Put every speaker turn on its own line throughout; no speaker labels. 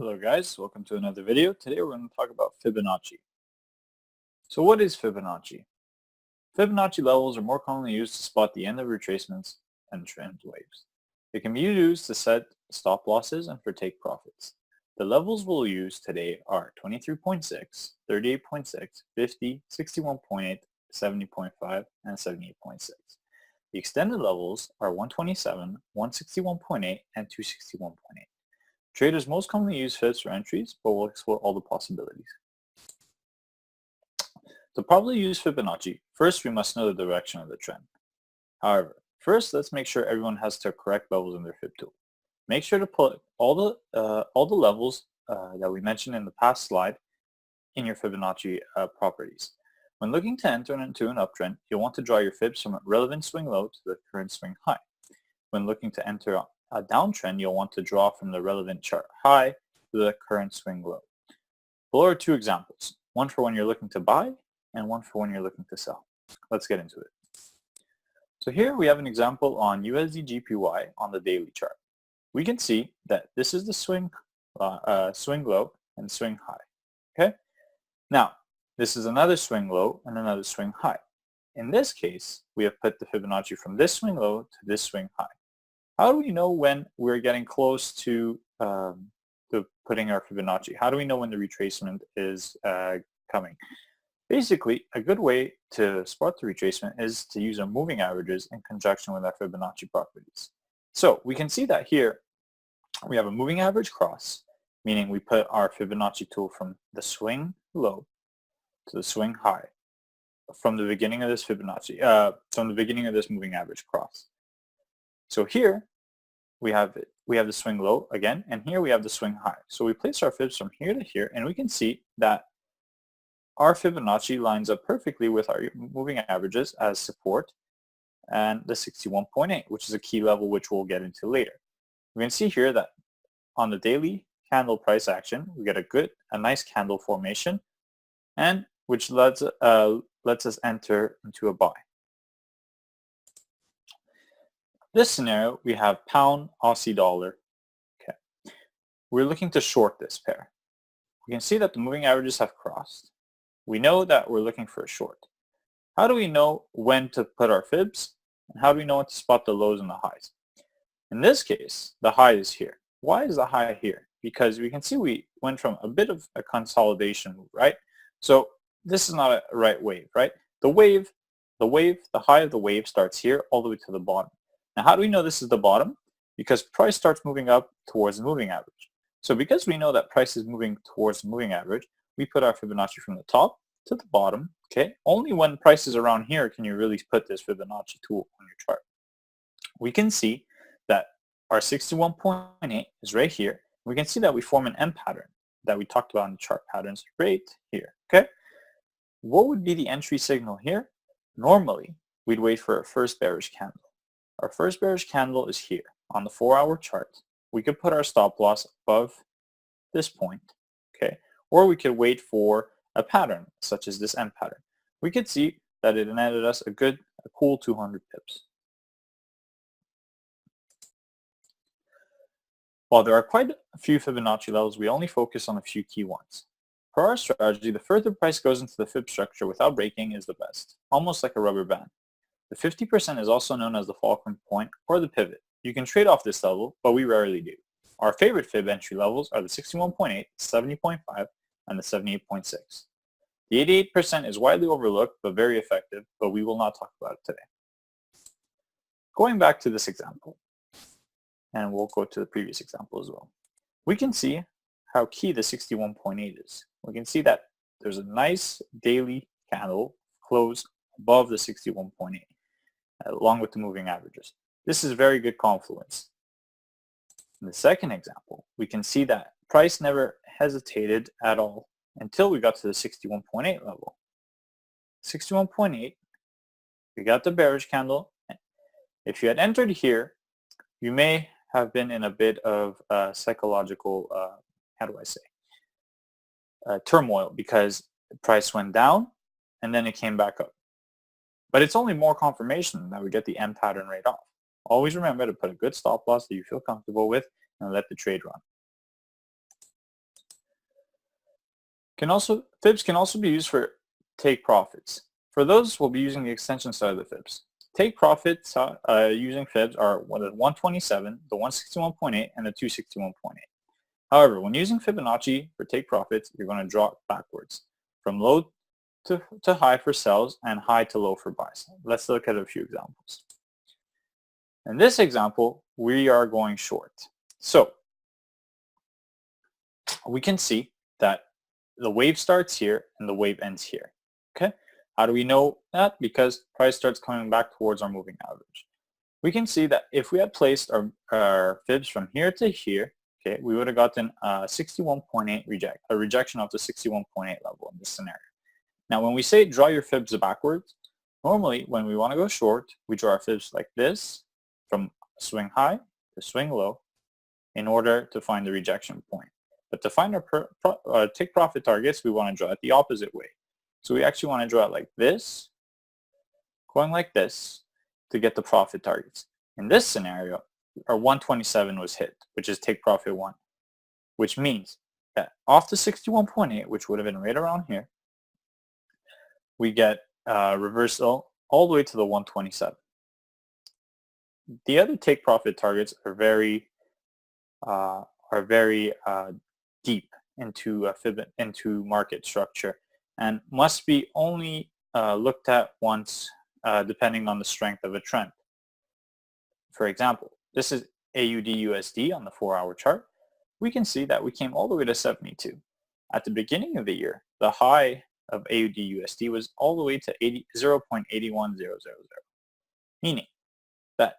Hello guys, welcome to another video. Today we're going to talk about Fibonacci. So what is Fibonacci? Fibonacci levels are more commonly used to spot the end of retracements and trend waves. They can be used to set stop losses and for take profits. The levels we'll use today are 23.6, 38.6, 50, 61.8, 70.5, and 78.6. The extended levels are 127, 161.8, and 261.8. Traders most commonly use fibs for entries, but we'll explore all the possibilities. To properly use Fibonacci, first we must know the direction of the trend. However, first let's make sure everyone has their correct levels in their fib tool. Make sure to put all the levels that we mentioned in the past slide in your Fibonacci properties. When looking to enter into an uptrend, you'll want to draw your fibs from a relevant swing low to the current swing high. When looking to enter a downtrend, you'll want to draw from the relevant chart high to the current swing low. Below are two examples, one for when you're looking to buy and one for when you're looking to sell. Let's get into it. So here we have an example on USD/JPY on the daily chart. We can see that this is the swing low and swing high. Okay. Now this is another swing low and another swing high. In this case, we have put the Fibonacci from this swing low to this swing high. How do we know when we're getting close to putting our Fibonacci? How do we know when the retracement is coming? Basically, a good way to spot the retracement is to use our moving averages in conjunction with our Fibonacci properties. So we can see that here we have a moving average cross, meaning we put our Fibonacci tool from the swing low to the swing high from the beginning of this Fibonacci, from the beginning of this moving average cross. So here we have the swing low again, and here we have the swing high. So we place our fibs from here to here, and we can see that our Fibonacci lines up perfectly with our moving averages as support and the 61.8, which is a key level which we'll get into later. We can see here that on the daily candle price action, we get a nice candle formation, and which lets us enter into a buy. This scenario, we have pound Aussie dollar. Okay, we're looking to short this pair. We can see that the moving averages have crossed. We know that we're looking for a short. How do we know when to put our fibs? And how do we know when to spot the lows and the highs? In this case, the high is here. Why is the high here? Because we can see we went from a bit of a consolidation move, right? So this is not a right wave, right? The high of the wave starts here all the way to the bottom. Now, how do we know this is the bottom? Because price starts moving up towards the moving average. So because we know that price is moving towards the moving average, we put our Fibonacci from the top to the bottom. Okay, only when price is around here can you really put this Fibonacci tool on your chart. We can see that our 61.8 is right here. We can see that we form an M pattern that we talked about in the chart patterns right here. Okay, what would be the entry signal here? Normally, we'd wait for a first bearish candle. Our first bearish candle is here on the 4-hour chart. We could put our stop loss above this point, okay? Or we could wait for a pattern such as this M pattern. We could see that it netted us a cool 200 pips. While there are quite a few Fibonacci levels, we only focus on a few key ones. For our strategy, the further price goes into the fib structure without breaking is the best, almost like a rubber band. The 50% is also known as the fulcrum point or the pivot. You can trade off this level, but we rarely do. Our favorite fib entry levels are the 61.8, 70.5, and the 78.6. The 88% is widely overlooked but very effective, but we will not talk about it today. Going back to this example, and we'll go to the previous example as well. We can see how key the 61.8 is. We can see that there's a nice daily candle close above the 61.8. Along with the moving averages. This is very good confluence. In the second example, we can see that price never hesitated at all until we got to the 61.8 level. 61.8, we got the bearish candle. If you had entered here, you may have been in a bit of psychological, turmoil, because the price went down and then it came back up. But it's only more confirmation that we get the M pattern right off. Always remember to put a good stop loss that you feel comfortable with and let the trade run. Fibs can also be used for take profits. For those, we'll be using the extension side of the fibs. Take profits using fibs are the 127, the 161.8, and the 261.8. However, when using Fibonacci for take profits, you're going to draw it backwards, from low to high for sells and high to low for buys. Let's look at a few examples. In this example, we are going short. So we can see that the wave starts here and the wave ends here. Okay? How do we know that? Because price starts coming back towards our moving average. We can see that if we had placed our fibs from here to here, okay, we would have gotten a 61.8 rejection of the 61.8 level in this scenario. Now, when we say draw your fibs backwards, normally when we want to go short, we draw our fibs like this, from swing high to swing low, in order to find the rejection point. But to find our take profit targets, we want to draw it the opposite way. So we actually want to draw it like this, going like this, to get the profit targets. In this scenario, our 127 was hit, which is take profit 1, which means that off the 61.8, which would have been right around here, we get reversal all the way to the 127. The other take profit targets are very deep into market structure and must be only looked at once depending on the strength of a trend. For example, this is AUD/USD on the 4-hour chart. We can see that we came all the way to 72. At the beginning of the year, the high of AUD/USD was all the way to 0.81000, meaning that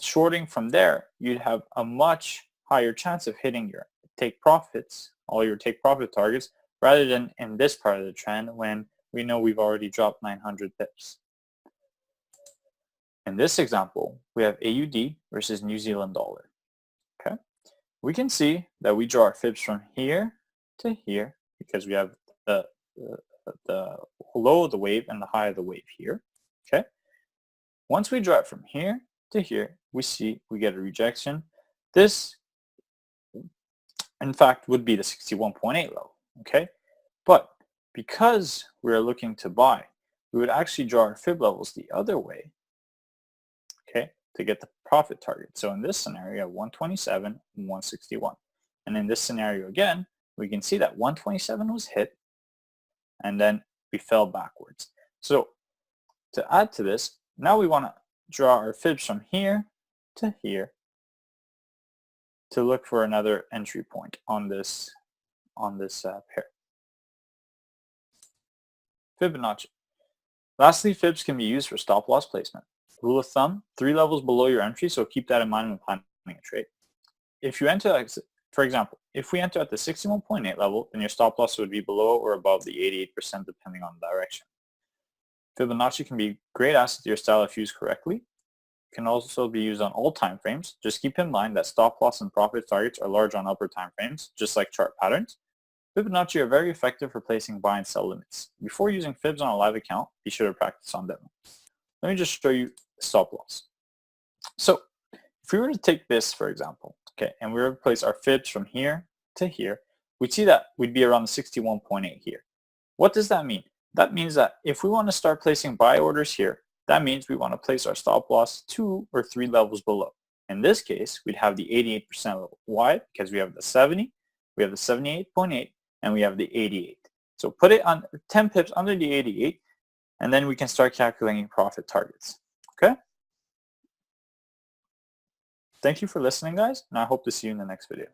shorting from there, you'd have a much higher chance of hitting your take profits, all your take profit targets, rather than in this part of the trend when we know we've already dropped 900 pips. In this example, we have AUD versus New Zealand dollar. Okay, we can see that we draw our fibs from here to here because we have the low of the wave and the high of the wave here. Okay, once we draw it from here to here, we get a rejection. This, in fact, would be the 61.8 level. Okay, but because we're looking to buy, we would actually draw our fib levels the other way, okay, to get the profit target. So in this scenario, 127 and 161. And in this scenario again, we can see that 127 was hit and then we fell backwards. So to add to this, now we want to draw our fibs from here to here to look for another entry point on this pair. Fibonacci. Lastly, fibs can be used for stop loss placement. Rule of thumb, 3 levels below your entry, so keep that in mind when planning a trade. If you enter, for example, if we enter at the 61.8 level, then your stop loss would be below or above the 88% depending on the direction. Fibonacci can be a great asset to your style if used correctly. It can also be used on all time frames. Just keep in mind that stop loss and profit targets are large on upper time frames, just like chart patterns. Fibonacci are very effective for placing buy and sell limits. Before using fibs on a live account, be sure to practice on demo. Let me just show you the stop loss. So if we were to take this, for example, okay, and we were to place our fibs from here to here, we'd see that we'd be around the 61.8 here. What does that mean? That means that if we want to start placing buy orders here, that means we want to place our stop loss 2 or 3 levels below. In this case, we'd have the 88% level. Why? Because we have the 70, we have the 78.8, and we have the 88. So put it on 10 pips under the 88, and then we can start calculating profit targets. Okay? Thank you for listening, guys, and I hope to see you in the next video.